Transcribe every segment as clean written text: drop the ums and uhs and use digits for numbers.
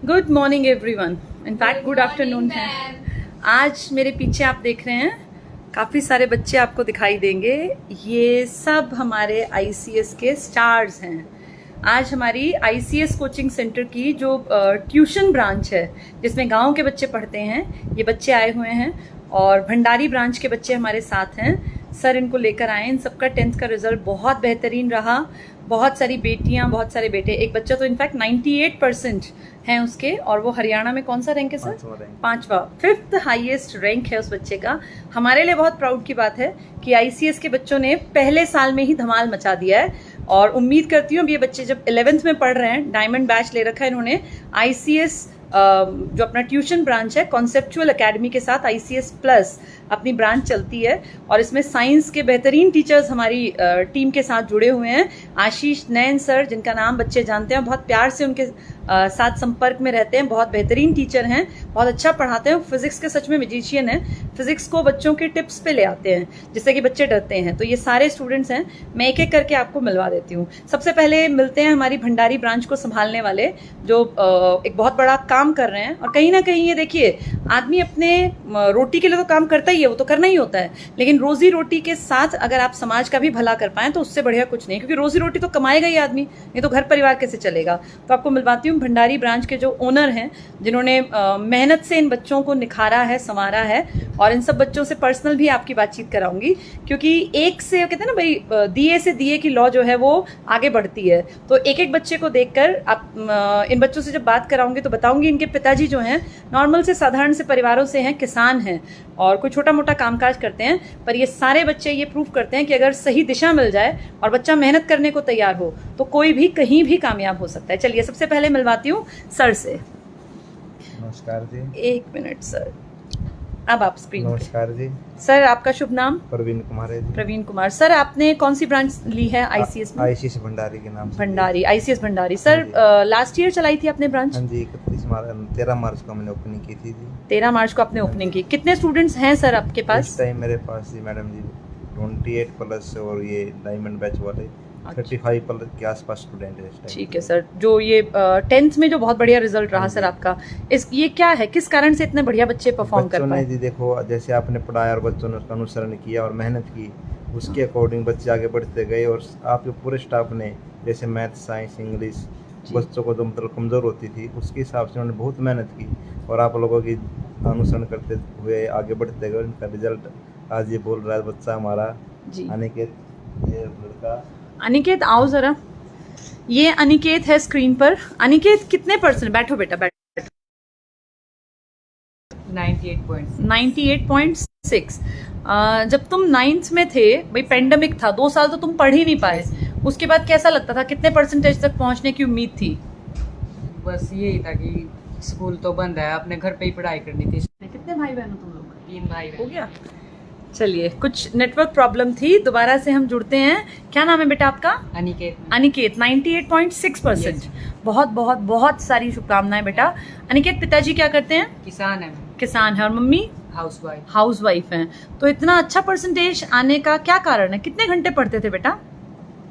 Good morning everyone, in fact good afternoon है। आज मेरे पीछे आप देख रहे हैं काफ़ी सारे बच्चे आपको दिखाई देंगे। ये सब हमारे आईसीएस के स्टार्स हैं। आज हमारी आईसीएस कोचिंग सेंटर की जो ट्यूशन ब्रांच है जिसमें गांव के बच्चे पढ़ते हैं, ये बच्चे आए हुए हैं और भंडारी ब्रांच के बच्चे हमारे साथ हैं। सर इनको लेकर आए। इन सबका 10th का रिजल्ट बहुत बेहतरीन रहा। बहुत सारी बेटियां, बहुत सारे बेटे। एक बच्चा तो इनफैक्ट 98% हैं उसके, और वो हरियाणा में कौन सा रैंक है सर? पांचवा, 5th हाईएस्ट रैंक है उस बच्चे का। हमारे लिए बहुत प्राउड की बात है कि आईसीएस के बच्चों ने पहले साल में ही धमाल मचा दिया है। और उम्मीद करती हूँ अब ये बच्चे जब 11th में पढ़ रहे हैं, डायमंड बैच ले रखा है इन्होंने। आईसीएस जो अपना ट्यूशन ब्रांच है, कॉन्सेप्चुअल एकेडमी के साथ आईसीएस प्लस अपनी ब्रांच चलती है, और इसमें साइंस के बेहतरीन टीचर्स हमारी टीम के साथ जुड़े हुए हैं। आशीष नैन सर, जिनका नाम बच्चे जानते हैं, बहुत प्यार से उनके साथ संपर्क में रहते हैं। बहुत बेहतरीन टीचर हैं, बहुत अच्छा पढ़ाते हैं। फिजिक्स के सच में मैजिशियन हैं। फिजिक्स को बच्चों के टिप्स पे ले आते हैं जिससे कि बच्चे डरते हैं। तो ये सारे स्टूडेंट्स हैं, मैं एक एक करके आपको मिलवा देती हूँ। सबसे पहले मिलते हैं हमारी भंडारी ब्रांच को संभालने वाले, जो एक बहुत बड़ा काम कर रहे हैं। और कहीं ना कहीं ये देखिए, आदमी अपने रोटी के लिए तो काम करता ही है, वो तो करना ही होता है, लेकिन रोजी रोटी के साथ अगर आप समाज का भी भला कर पाएं तो उससे बढ़िया कुछ नहीं, क्योंकि रोजी रोटी तो कमाएगा ही आदमी, नहीं तो घर परिवार कैसे चलेगा। तो आपको मिलवाती हूँ भंडारी ब्रांच के जो ओनर हैं, जिन्होंने मेहनत से इन बच्चों को निखारा है, संवारा है। और इन सब बच्चों से पर्सनल भी आपकी बातचीत कराऊंगी, क्योंकि एक से कहते हैं ना भाई, दिए से दिए की लॉ जो है वो आगे बढ़ती है। तो एक एक बच्चे को देखकर आप इन बच्चों से जब बात कराऊंगी तो बताऊंगी इनके पिताजी जो हैं नॉर्मल से साधारण से परिवारों से हैं, किसान हैं और कोई छोटा मोटा कामकाज करते हैं। पर ये सारे बच्चे ये प्रूव करते हैं कि अगर सही दिशा मिल जाए और बच्चा मेहनत करने को तैयार हो तो कोई भी कहीं भी कामयाब हो सकता है। चलिए सबसे पहले मिलवाती हूँ सर से। नमस्कार जी। 1 मिनट सर, अब आप स्क्रीन। नमस्कार जी। सर आपका शुभ नाम? प्रवीण कुमार है जी। प्रवीण कुमार। सर आपने कौन सी ब्रांच ली है आईसीएस में? आईसीएस भंडारी के नाम से। Bhandari, ICS Bhandari. Sir last year चलाई थी आपने ब्रांच? हाँ जी, 13 मार्च को हमने ओपनिंग की थी जी। 13 मार्च को आपने ओपनिंग की। कितने स्टूडेंट्स हैं सर आपके पास? इस टाइम मेरे पास जी मैडम जी 28 प्लस और ये डायमंड बैच वाले 35 प्लस के आसपास स्टूडेंट है इस टाइम। ठीक है सर। जो ये 10th में जो बहुत बढ़िया रिजल्ट रहा सर आपका, ये क्या है, किस कारण से इतने बढ़िया बच्चे परफॉर्म कर पाए? जी देखो, जैसे आपने पढ़ाया और बच्चों ने उसका अनुसरण किया और मेहनत की, उसके अकॉर्डिंग बच्चे आगे बढ़ते गए। और आपके पूरे स्टाफ ने, जैसे मैथ, साइंस, इंग्लिश, बच्चों को जो मतलब कमज़ोर होती थी उसके हिसाब से उन्होंने बहुत मेहनत की और आप लोगों की अनुसरण करते हुए आगे बढ़ते गए। उनका रिजल्ट आज ये बोल रहा है बच्चा हमारा अनिकेत, ये लड़का। अनिकेत आओ जरा, ये अनिकेत है स्क्रीन पर। अनिकेत कितने %? बैठो बेटा बैठो। 98.6। जब तुम 9th में थे भाई, पेंडेमिक था, 2 साल तो तुम पढ़ ही नहीं पाए। उसके बाद कैसा लगता था, कितने % तक पहुंचने की उम्मीद थी? बस यही था कि स्कूल तो बंद है, अपने घर पे ही पढ़ाई करनी थी। कितने भाई बहन हो तुम लोग? 3 भाई हो गया। चलिए, कुछ नेटवर्क प्रॉब्लम थी, दोबारा से हम जुड़ते हैं। क्या नाम है बेटा आपका? अनिकेत। अनिकेत 98.6%। बहुत बहुत बहुत सारी शुभकामनाएं बेटा। अनिकेत पिताजी क्या करते हैं? किसान है। किसान है। और मम्मी? हाउस वाइफ हैं। तो इतना अच्छा % आने का क्या कारण है? कितने घंटे पढ़ते थे बेटा?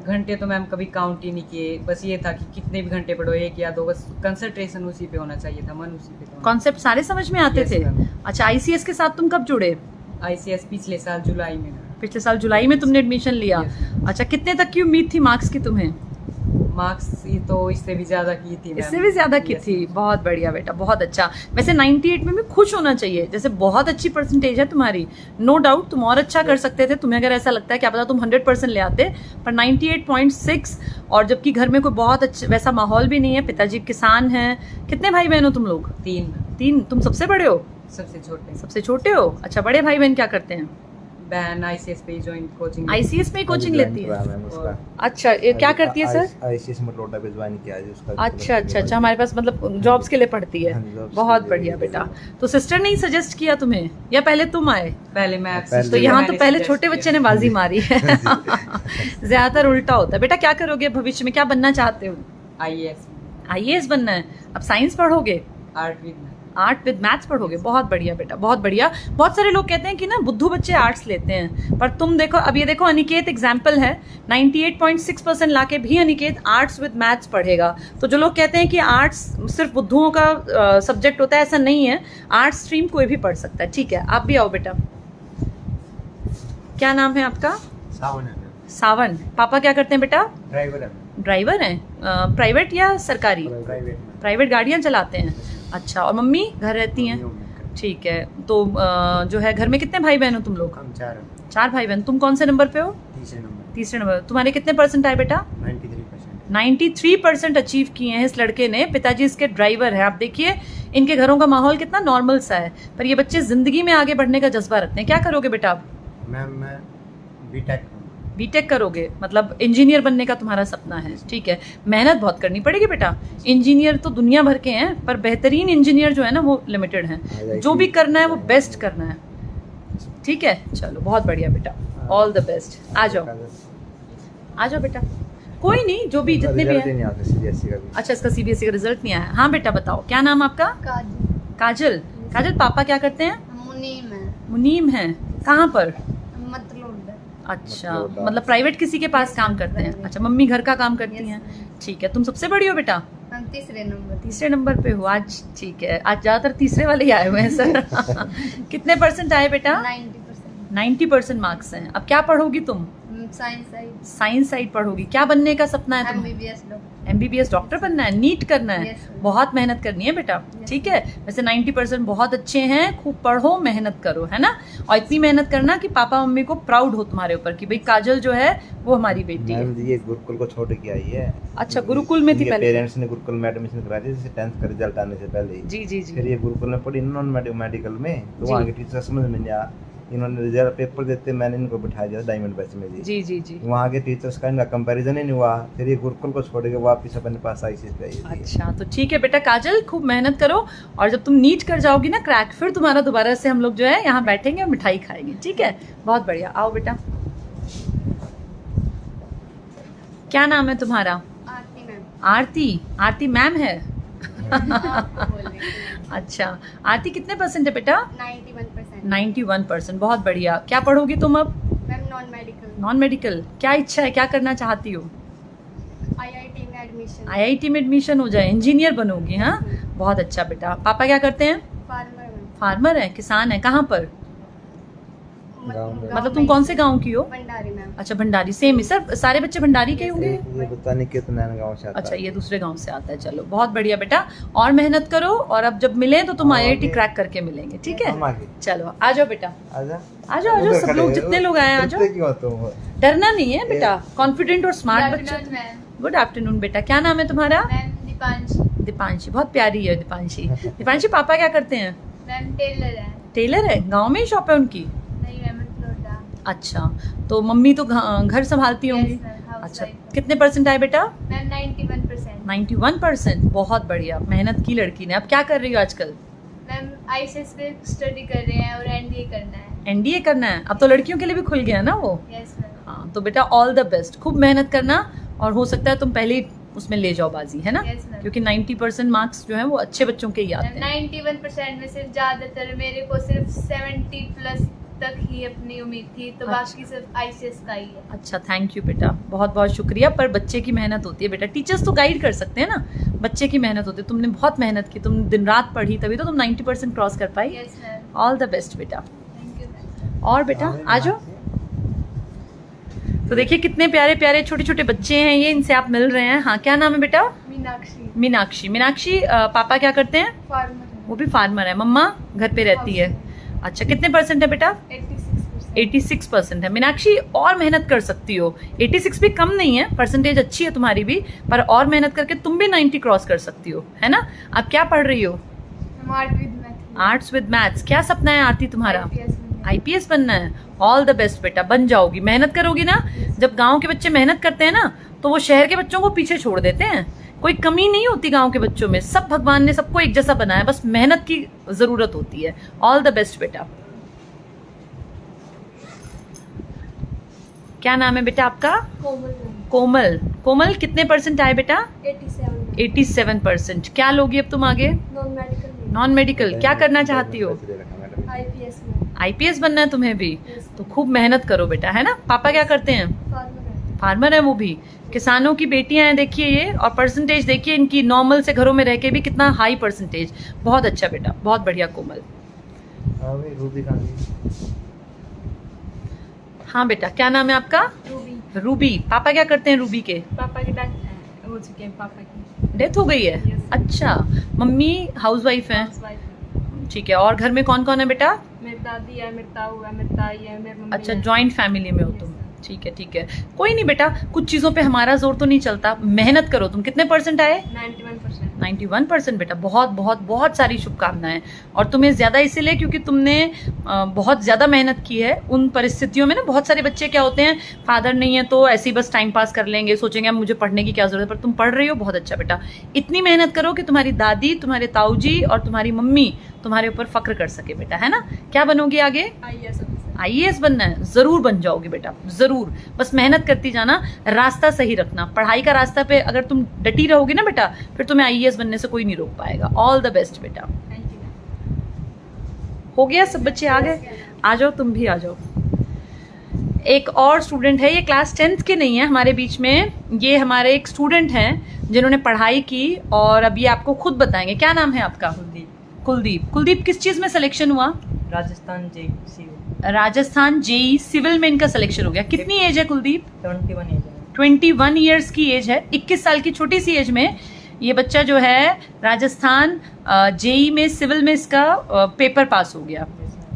घंटे तो मैम कभी काउंट ही नहीं किए, बस ये था कि कितने भी घंटे पढ़ो, 1 या 2, बस कंसंट्रेशन उसी पे होना चाहिए था, मन उसी पे। कॉन्सेप्ट सारे समझ में आते थे? अच्छा, आईसीएस के साथ तुम कब जुड़े? आईसीएस पिछले साल जुलाई में। पिछले साल जुलाई में तुमने एडमिशन लिया? अच्छा, कितने तक की उम्मीद थी मार्क्स की तुम्हें? मार्क्स तो इससे भी ज्यादा की थी। इससे भी ज्यादा की थी? बहुत बढ़िया बेटा, बहुत अच्छा। वैसे 98 में भी खुश होना चाहिए, जैसे बहुत अच्छी % है तुम्हारी, नो डाउट। तुम और अच्छा कर सकते थे, तुम्हें अगर ऐसा लगता है, क्या पता तुम 100% ले आते। पर 98.6, और जबकि घर में कोई बहुत अच्छा वैसा माहौल भी नहीं है, पिताजी किसान हैं। कितने भाई बहन हो तुम लोग? 3। तुम सबसे बड़े हो? सबसे छोटे हो। अच्छा, बड़े भाई बहन क्या करते हैं? बहन आईसीएस पे ज्वाइन कोचिंग। आईसीएस में कोचिंग लेती है? अच्छा, ये क्या करती है सर? आईसीएस में लोटा पे ज्वाइन किया है उसका। अच्छा, हमारे पास मतलब जॉब्स के लिए पढ़ती है। बहुत बढ़िया बेटा। तो सिस्टर ने ही सजेस्ट किया तुम्हें या पहले तुम आए? पहले मैं। तो यहाँ तो पहले छोटे बच्चे ने बाजी मारी है। ज्यादातर उल्टा होता है। बेटा क्या करोगे भविष्य में, क्या बनना चाहते हो? आईएएस बनना है। अब साइंस पढ़ोगे? आर्ट विद मैथ्स पढ़ोगे, बहुत बढ़िया बेटा, बहुत बढ़िया। बहुत सारे लोग कहते हैं कि ना बुद्धू बच्चे आर्ट्स लेते हैं, पर तुम देखो, अब ये देखो अनिकेत एग्जाम्पल है, 98.6% लाके भी अनिकेत आर्ट्स विद मैथ्स पढ़ेगा। तो जो लोग कहते हैं कि आर्ट्स सिर्फ बुद्धुओं का सब्जेक्ट होता है, ऐसा नहीं है, आर्ट्स स्ट्रीम कोई भी पढ़ सकता है। ठीक है, आप भी आओ बेटा। क्या नाम है आपका? सावन। पापा क्या करते हैं बेटा? ड्राइवर हैं। प्राइवेट या सरकारी? प्राइवेट गाड़ियां चलाते हैं। अच्छा, और मम्मी घर रहती हैं? ठीक है। तो जो है घर में कितने भाई बहन हो तुम लोग? हम 4 4 भाई बहन। तुम कौन से नंबर पे हो? तीसरे नंबर। तुम्हारे कितने परसेंट आए बेटा? 93% अचीव किए हैं इस लड़के ने। पिताजी इसके ड्राइवर है। आप देखिए इनके घरों का माहौल कितना नॉर्मल सा है, पर ये बच्चे जिंदगी में आगे बढ़ने का जज्बा रखते हैं। क्या करोगे बेटा आप? मैं बीटेक करोगे, मतलब इंजीनियर बनने का तुम्हारा सपना है। ठीक है, मेहनत बहुत करनी पड़ेगी बेटा। इंजीनियर तो दुनिया भर के हैं, पर बेहतरीन इंजीनियर जो है ना वो लिमिटेड हैं। जो भी करना है वो बेस्ट करना है। ठीक है, चलो बहुत बढ़िया बेटा, ऑल द बेस्ट। आ जाओ आ जाओ बेटा। कोई नहीं, जो भी जितने भी हैं। अच्छा, इसका सीबीएसई का रिजल्ट नहीं आया। हाँ बेटा बताओ, क्या नाम आपका? काजल। काजल, पापा क्या करते हैं? मुनीम है। कहाँ पर? अच्छा, मतलब प्राइवेट किसी के पास काम करते हैं। अच्छा, मम्मी घर का काम करती हैं। ठीक है, तुम सबसे बड़ी हो बेटा? हम तीसरे नंबर पे हो आज। ठीक है, आज ज्यादातर तीसरे वाले ही आए हुए हैं सर। कितने परसेंट आए बेटा? 90% मार्क्स हैं। अब क्या पढ़ोगी तुम? साइंस साइड पढ़ोगी। क्या बनने का सपना है तुम? MBBS डॉक्टर बनना है, नीट करना है। बहुत मेहनत करनी है बेटा। ठीक है, वैसे 90% बहुत अच्छे हैं। खूब पढ़ो, मेहनत करो, है ना। और इतनी मेहनत करना कि पापा मम्मी को प्राउड हो तुम्हारे ऊपर कि भाई काजल जो है वो हमारी बेटी है। ये गुरुकुल को छोड़ के आई है। अच्छा, गुरुकुल में थी पहले? पेरेंट्स ने गुरुकुल में एडमिशन करा दी 10th का रिजल्ट आने से पहले ही। जी। फिर ये गुरुकुल में पढ़ी नॉन मेडिकल में, तो वहाँ के टीचर समझ में नहीं आया। इन्होंने रिजल्ट पेपर देते, मैंने इनको बिठा दिया डायमंड बैच में। जी। वहाँ के टीचर्स का इनका कंपैरिजन ही नहीं हुआ। फिर ये गुरुकुल को छोड़ के वापस अपने पास ICS पे आई। अच्छा, तो ठीक है बेटा काजल, खूब मेहनत करो, और जब तुम नीट कर जाओगी ना क्रैक, फिर तुम्हारा दोबारा से हम लोग जो है यहाँ बैठेंगे और मिठाई खाएंगे। ठीक है, बहुत बढ़िया। आओ बेटा। क्या नाम है तुम्हारा? आरती मैम है। अच्छा, आरती कितने परसेंट है बेटा? 91%। बहुत बढ़िया। क्या पढ़ोगी तुम अब? Non medical. क्या इच्छा है, क्या करना चाहती हो? IIT में एडमिशन हो जाए, इंजीनियर बनोगी। हाँ, बहुत अच्छा बेटा। पापा क्या करते हैं? फार्मर है, किसान है। कहाँ पर? मतलब तुम कौन से गांव की हो? भंडारी मैम। अच्छा, भंडारी। सेम ही सर, सारे बच्चे भंडारी के होंगे। ये पता नहीं कितना गांव से आता है। अच्छा, ये दूसरे गांव से आता है। चलो बहुत बढ़िया बेटा, और मेहनत करो, और अब जब मिले तो तुम IIT क्रैक करके मिलेंगे। ठीक है, चलो आ जाओ बेटा। आ जाओ सब लोग, जितने लोग आए आ जाओ। डरना नहीं है बेटा, कॉन्फिडेंट और स्मार्ट बच्चा। गुड आफ्टरनून बेटा। क्या नाम है तुम्हारा? दीपांशी। बहुत प्यारी है दीपांशी। दीपांशी, पापा क्या करते हैं? टेलर है। गाँव में ही शॉप है उनकी? अच्छा, तो मम्मी तो घर संभालती होंगी। अच्छा, कितने परसेंट आए बेटा? 91%। बहुत बढ़िया, मेहनत की लड़की ने। अब क्या कर रही हो आजकल? मैम ICS पे स्टडी कर रहे हैं और NDA करना है। NDA करना है? अब तो लड़कियों के लिए भी खुल गया ना वो। Yes ma'am. हाँ, तो बेटा ऑल द बेस्ट, खूब मेहनत करना, और हो सकता है तुम पहले ही उसमें ले जाओ बाजी, है ना। Yes, ma'am. क्योंकि 90% मार्क्स जो है वो अच्छे बच्चों के ही आते हैं। 91% में से ज्यादातर मेरे को सिर्फ 70+ तक ही अपनी उम्मीद थी, तो बाकी सिर्फ ICS का ही है। अच्छा, थैंक यू बेटा, बहुत बहुत शुक्रिया। पर बच्चे की मेहनत होती है बेटा, टीचर्स तो गाइड कर सकते हैं ना, बच्चे की मेहनत होती है। तुमने बहुत मेहनत की, तुम दिन रात पढ़ी, तभी तो तुम 90% क्रॉस कर पाई। Yes ma'am. All the best बेटा। Thank you. और बेटा आ जाओ। तो देखिए कितने प्यारे प्यारे छोटे छोटे बच्चे हैं ये, इनसे आप मिल रहे हैं। हाँ, क्या नाम है बेटा? मीनाक्षी। पापा क्या करते हैं? फार्मर। वो भी फार्मर है। मम्मा घर पे रहती है। अच्छा, कितने परसेंट है बेटा? 86% है। मीनाक्षी, और मेहनत कर सकती हो। 86 भी कम नहीं है, परसेंटेज अच्छी है तुम्हारी भी, पर और मेहनत करके तुम भी 90 क्रॉस कर सकती हो, है ना। अब क्या पढ़ रही हो? Arts with maths. क्या सपना है आरती तुम्हारा? IPS बनना है। ऑल द बेस्ट बेटा, बन जाओगी। मेहनत करोगी ना, जब गाँव के बच्चे मेहनत करते हैं ना, तो वो शहर के बच्चों को पीछे छोड़ देते हैं। कोई कमी नहीं होती गांव के बच्चों में, सब भगवान ने सबको एक जैसा बनाया, बस मेहनत की जरूरत होती है। ऑल द बेस्ट बेटा। क्या नाम है बेटा आपका? कोमल। कितने परसेंट आए बेटा? 87%। क्या लोगी अब तुम आगे? नॉन मेडिकल, क्या करना चाहती हो? IPS में आईपीएस बनना है तुम्हें भी? Yes. तो खूब मेहनत करो बेटा, है ना? पापा क्या करते हैं? फार्मर है। फार्मर है वो भी। किसानों की बेटियां हैं देखिए ये, और परसेंटेज देखिए इनकी, नॉर्मल से घरों में रह के भी कितना हाई परसेंटेज। बहुत अच्छा बेटा, बहुत बढ़िया कोमल। रूबी गांधी। हाँ बेटा, क्या नाम है आपका? रूबी। रूबी। पापा क्या करते हैं रूबी के? पापा की डेथ हो चुके हैं, पापा की डेथ हो गई है? Yes. अच्छा। मम्मी हाउसवाइफ हैं? हाउसवाइफ। ठीक है। और घर में कौन कौन है बेटा? मेरी दादी है, मेरी ताऊ है, मेरी ताई है, मेरी मम्मी अच्छा, है। जॉइंट फैमिली में हो Yes, तुम? sir. ठीक है ठीक है, कोई नहीं बेटा, कुछ चीज़ों पे हमारा जोर तो नहीं चलता, मेहनत करो। तुम कितने परसेंट आए? 91%। 91% बेटा, बहुत बहुत बहुत सारी शुभकामनाएं। और तुम्हें ज़्यादा इसीलिए क्योंकि तुमने बहुत ज़्यादा मेहनत की है। उन परिस्थितियों में ना बहुत सारे बच्चे क्या होते हैं, फादर नहीं है तो ऐसे ही बस टाइम पास कर लेंगे, सोचेंगे अब मुझे पढ़ने की क्या ज़रूरत है, पर तुम पढ़ रही हो, बहुत अच्छा बेटा। इतनी मेहनत करो कि तुम्हारी दादी, तुम्हारे ताऊ जी और तुम्हारी मम्मी तुम्हारे ऊपर फक्र कर सके बेटा, है ना? क्या बनोगी आगे? IAS officer. आईएएस बनना है? जरूर बन जाओगे बेटा, जरूर। बस मेहनत करती जाना, रास्ता सही रखना। पढ़ाई का रास्ता पे अगर तुम डटी रहोगी ना बेटा, फिर तुम्हें आईएएस बनने से कोई नहीं रोक पाएगा। ऑल द बेस्ट बेटा। Thank you. हो गया? सब बच्चे आ गए? आ जाओ, तुम भी आ जाओ। एक और स्टूडेंट है, ये क्लास 10th के नहीं है हमारे बीच में, ये हमारे एक स्टूडेंट हैं जिन्होंने पढ़ाई की और अभी आपको खुद बताएंगे। क्या नाम है आपका? कुलदीप। कुलदीप। कुलदीप किस चीज में सिलेक्शन हुआ? Rajasthan JEE Rajasthan JE civil में इनका सिलेक्शन हो गया। कितनी एज है कुलदीप? 21 एज है। 21 ईयर्स की एज है। 21 साल की छोटी सी एज में ये बच्चा जो है राजस्थान जेई में सिविल में इसका पेपर पास हो गया।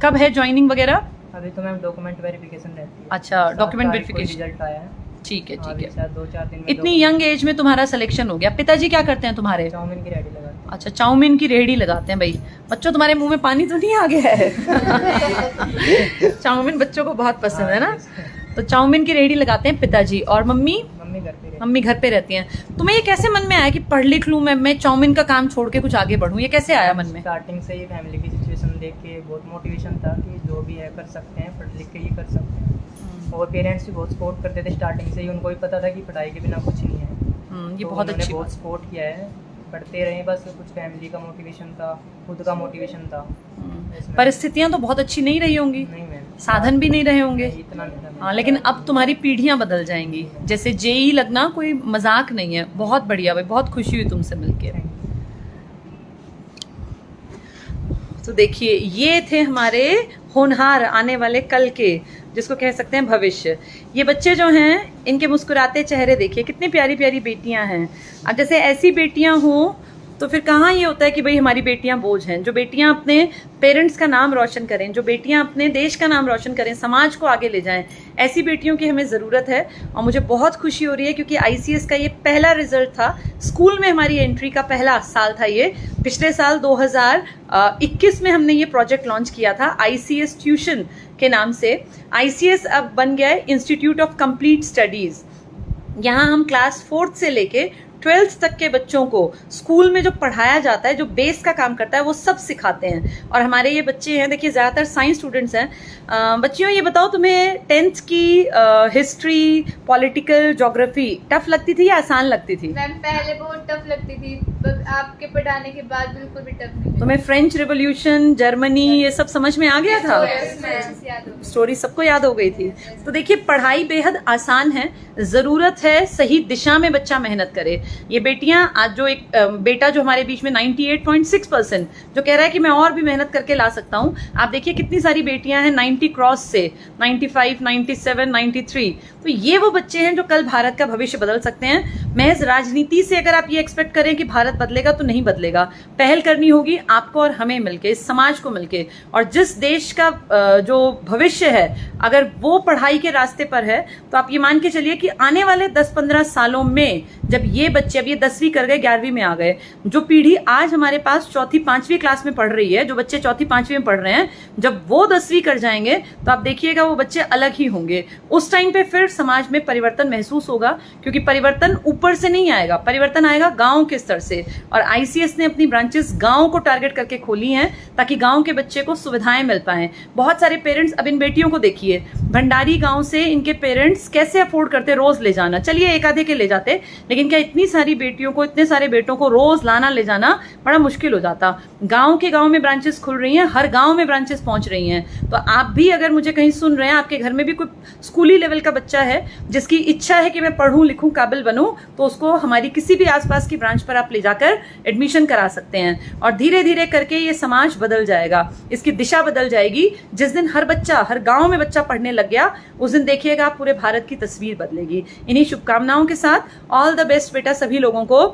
कब है ज्वाइनिंग वगैरह? अभी तो मैम डॉक्यूमेंट वेरिफिकेशन रहती है। अच्छा, 7 डॉक्यूमेंट तारीख को वेरिफिकेशन। रिजल्ट आया है। ठीक है ठीक अभी है। शायद 2-4 दिन में इतनी यंग एज में तुम्हारा सिलेक्शन हो गया। पिताजी क्या करते हैं तुम्हारे? चाउमीन की रेडी लगा दी। अच्छा, चाउमीन की रेहड़ी लगाते हैं। भाई बच्चों, तुम्हारे मुंह में पानी तो नहीं आ गया है? चाउमीन बच्चों को बहुत पसंद है ना, तो चाउमीन की रेहड़ी लगाते हैं पिताजी। और मम्मी? मम्मी घर पे रहती मम्मी घर पे रहती हैं। तुम्हें ये कैसे मन में आया कि पढ़ लिख लूं मैं चाउमीन का काम छोड़ के कुछ आगे बढ़ूं? ये कैसे आया मन में? स्टार्टिंग से ही फैमिली की सिचुएशन देख के बहुत मोटिवेशन था कि जो भी है कर सकते हैं, पढ़ लिख के ये कर सकते हैं। और पेरेंट्स भी बहुत सपोर्ट करते थे स्टार्टिंग से ही, उनको भी पता था कि पढ़ाई के बिना कुछ नहीं है। ये तो बहुत उन्होंने अच्छी बहुत बात। सपोर्ट किया है, पढ़ते रहे। बस कुछ फैमिली का मोटिवेशन था, खुद का मोटिवेशन था। इसमें परिस्थितियां तो बहुत अच्छी नहीं रही होंगी, नहीं मैम, साधन भी नहीं रहे होंगे। इतना नहीं था मैम। हाँ, लेकिन अब तुम्हारी पीढ़ियां बदल जाएंगी। जैसे जेई लगना कोई मजाक नहीं है। बहुत बढ़िया भाई, बहुत खुशी हुई तुमसे मिलके। Thank you। तो देखिए, ये थे हमारे होनहार आने वाले कल के, जिसको कह सकते हैं भविष्य। ये बच्चे जो हैं, इनके मुस्कुराते चेहरे देखिए, कितनी प्यारी प्यारी बेटियां हैं। अब जैसे ऐसी बेटियां हों तो फिर कहाँ ये होता है कि भाई हमारी बेटियां बोझ हैं। जो बेटियां अपने पेरेंट्स का नाम रोशन करें, जो बेटियां अपने देश का नाम रोशन करें, समाज को आगे ले जाएं, ऐसी बेटियों की हमें ज़रूरत है। और मुझे बहुत खुशी हो रही है क्योंकि आईसीएस का ये पहला रिजल्ट था। स्कूल में हमारी एंट्री का पहला साल था ये। पिछले साल 2021 में हमने ये प्रोजेक्ट लॉन्च किया था आईसीएस ट्यूशन के नाम से। आईसीएस अब बन गया है इंस्टीट्यूट ऑफ कंप्लीट स्टडीज़। यहाँ हम क्लास 4th से लेके 12th तक के बच्चों को स्कूल में जो पढ़ाया जाता है, जो बेस का काम करता है, वो सब सिखाते हैं। और हमारे ये बच्चे हैं, देखिए ज़्यादातर साइंस स्टूडेंट्स हैं। बच्चियों, ये बताओ तुम्हें 10th की हिस्ट्री, पॉलिटिकल, ज्योग्राफी टफ लगती थी या आसान लगती थी? मैम पहले बहुत टफ लगती थी, बस आपके पढ़ाने के बाद बिल्कुल भी टफ नहीं। तुम्हें फ्रेंच रिवॉल्यूशन, जर्मनी, ये सब समझ में आ गया था? याद हो। स्टोरी सबको याद हो गई थी। तो देखिए, पढ़ाई बेहद आसान है, ज़रूरत है सही दिशा में बच्चा मेहनत करे। ये बेटियां, आज जो एक बेटा जो हमारे बीच में 98.6% जो कह रहा है कि मैं और भी मेहनत करके ला सकता हूं, आप देखिए कितनी सारी बेटियां हैं 90 क्रॉस से, 95, 97, 93। तो ये वो बच्चे हैं जो कल भारत का भविष्य बदल सकते हैं। महज राजनीति से अगर आप ये एक्सपेक्ट करें कि भारत बदलेगा, तो नहीं बदलेगा। पहल करनी होगी आपको और हमें मिलके, इस समाज को मिलके। और जिस देश का जो भविष्य है, अगर वो पढ़ाई के रास्ते पर है, तो आप ये मान के चलिए कि आने वाले 10-15 सालों में, जब ये बच्चे, अब ये 10वीं कर गए, 11वीं में आ गए, जो पीढ़ी आज हमारे पास 4th-5वीं क्लास में पढ़ रही है, जो बच्चे 4th-5वीं में पढ़ रहे हैं, जब वो 10वीं कर जाएंगे, तो आप देखिएगा वो बच्चे अलग ही होंगे। उस टाइम पे फिर समाज में परिवर्तन महसूस होगा, क्योंकि परिवर्तन ऊपर से नहीं आएगा, परिवर्तन आएगा गांव के स्तर से। और आईसीएस ने अपनी ब्रांचेस गांव को टारगेट करके खोली हैं ताकि गांव के बच्चे को सुविधाएं मिल पाएं। बहुत सारे पेरेंट्स, अब इन बेटियों को देखिए, भंडारी गांव से इनके पेरेंट्स कैसे अफोर्ड करते रोज ले जाना, चलिए एक आधे के ले जाते, लेकिन क्या इतनी सारी बेटियों को, इतने सारे बेटों को रोज लाना ले जाना बड़ा मुश्किल हो जाता। गांव के गांव में ब्रांचेस खुल रही हैं, हर गांव में ब्रांचेस पहुंच रही हैं। तो आप भी अगर मुझे कहीं सुन रहे हैं, आपके घर में भी कोई स्कूली लेवल का बच्चा है जिसकी इच्छा है कि मैं पढ़ूं लिखूं काबिल बनूं, तो उसको हमारी किसी भी आसपास की ब्रांच पर आप ले जाकर एडमिशन करा सकते हैं। और धीरे धीरे करके ये समाज बदल जाएगा, इसकी दिशा बदल जाएगी। जिस दिन हर बच्चा, हर गांव में बच्चा पढ़ने लग गया, उस दिन देखिएगा पूरे भारत की तस्वीर बदलेगी। इन्हीं शुभकामनाओं के साथ ऑल द बेस्ट बेटा सभी लोगों को।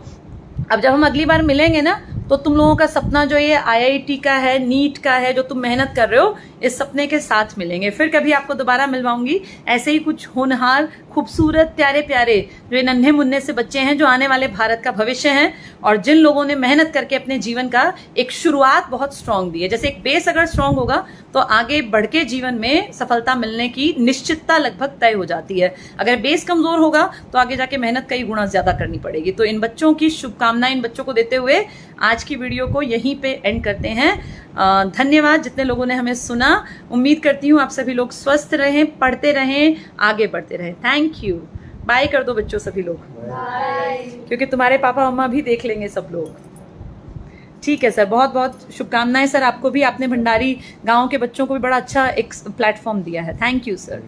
अब जब हम अगली बार मिलेंगे ना, तो तुम लोगों का सपना जो ये आईआईटी का है, नीट का है, जो तुम मेहनत कर रहे हो, इस सपने के साथ मिलेंगे। फिर कभी आपको दोबारा मिलवाऊंगी। ऐसे ही कुछ होनहार, खूबसूरत, प्यारे प्यारे जो ये नन्हे मुन्ने से बच्चे हैं, जो आने वाले भारत का भविष्य हैं, और जिन लोगों ने मेहनत करके अपने जीवन का एक शुरुआत बहुत स्ट्रांग दी है। जैसे एक बेस अगर स्ट्रांग होगा तो आगे बढ़ के जीवन में सफलता मिलने की निश्चितता लगभग तय हो जाती है। अगर बेस कमजोर होगा तो आगे जाके मेहनत कई गुना ज्यादा करनी पड़ेगी। तो इन बच्चों की शुभकामनाएं इन बच्चों को देते हुए आज की वीडियो को यहीं पे एंड करते हैं। धन्यवाद जितने लोगों ने हमें सुना। उम्मीद करती हूँ आप सभी लोग स्वस्थ रहें, पढ़ते रहें, आगे बढ़ते रहें। Thank you. बाय कर दो बच्चों सभी लोग, क्योंकि तुम्हारे पापा मम्मा भी देख लेंगे सब लोग। ठीक है सर, बहुत बहुत शुभकामनाएं सर आपको भी। आपने भंडारी गांव के बच्चों को भी बड़ा अच्छा एक प्लेटफॉर्म दिया है। Thank you sir.